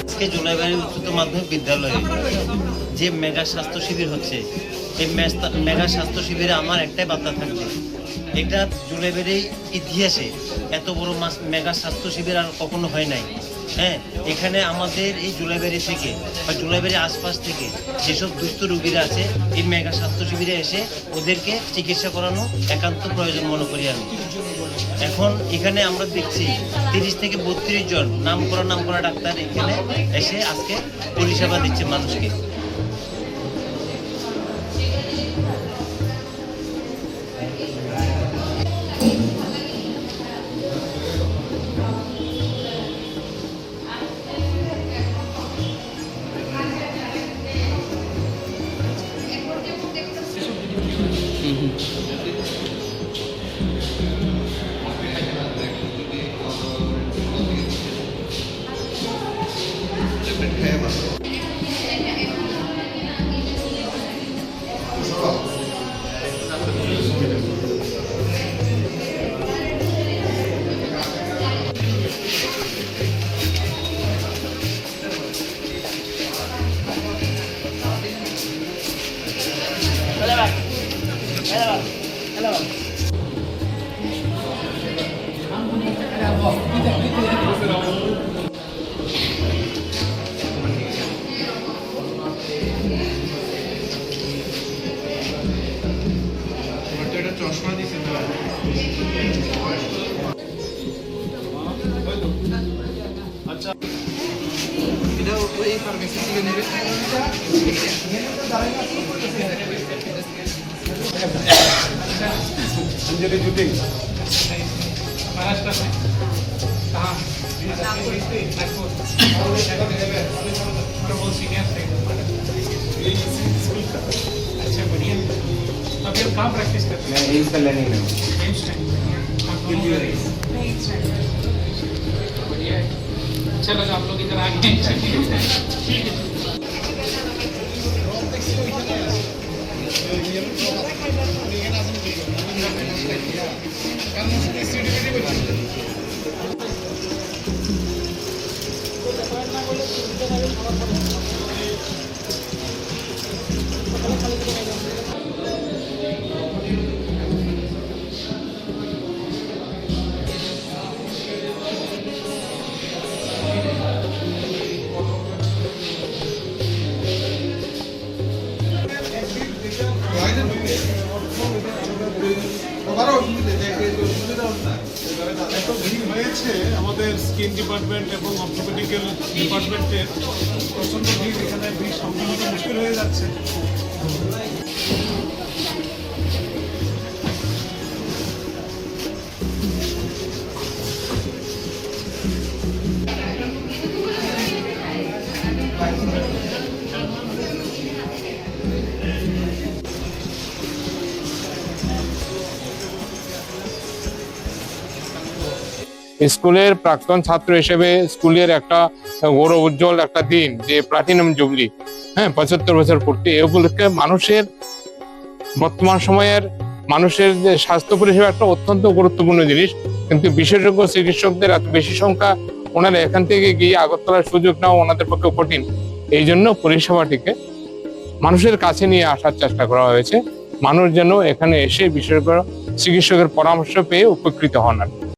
আজকে জুলাইবাড়ি উচ্চতর মাধ্যমিক বিদ্যালয়ে যে মেগা স্বাস্থ্য শিবির হচ্ছে, এই মেগা স্বাস্থ্য শিবিরে আমার একটাই বার্তা থাকবে, এটা জুলাইবাড়ি ইতিহাসে এত বড় মেগা স্বাস্থ্য শিবির আর কখনো হয় নাই। হ্যাঁ, এখানে আমাদের এই জুলাইবাড়ি থেকে বা জুলাইবাড়ির আশপাশ থেকে যেসব দুস্থ রোগীরা আছে, এই মেগা স্বাস্থ্য শিবিরে এসে ওদেরকে চিকিৎসা করানো একান্ত প্রয়োজন মনে করি আমি। এখন এখানে আমরা দেখছি 30 থেকে 32 জন নাম করা ডাক্তার এখানে এসে আজকে পরিষেবা দিচ্ছে মানুষকে। চশমা দিছে আচ্ছা, এটা ওই ফার্মেসি থেকে নেবে। अंजलि जूते महाराष्ट्र में कहाँ अच्छा बढ़िया। अभी हम कहाँ प्रैक्टिस करते हैं? एम्स कल्याणी में। एम्स बढ़िया है। चलो आप लोग इधर आ गए। ठीक है। আমাদের স্কিন ডিপার্টমেন্ট এবং অর্থোপেডিক্যাল ডিপার্টমেন্টের প্রচন্ড ভিড়, এখানে ভিড় সম্পূর্ণ মুশকিল হয়ে যাচ্ছে। স্কুলের প্রাক্তন ছাত্র হিসেবে স্কুলের একটা গৌরব উজ্জ্বল একটা দিন, যে প্লাটিনাম জুবলি, 75 বছর পূর্তি, এই উপলক্ষে মানুষের বর্তমান সময়ের মানুষের যে স্বাস্থ্য পরিষেবা একটা অত্যন্ত গুরুত্বপূর্ণ জিনিস, কিন্তু বিশেষজ্ঞ চিকিৎসকদের এত বেশি সংখ্যা, ওনারা এখান থেকে গিয়ে আগরতলার সুযোগ নেওয়া ওনাদের পক্ষে কঠিন। এই জন্য পরিষেবাটিকে মানুষের কাছে নিয়ে আসার চেষ্টা করা হয়েছে, মানুষ যেন এখানে এসে বিশেষজ্ঞ চিকিৎসকের পরামর্শ পেয়ে উপকৃত হন।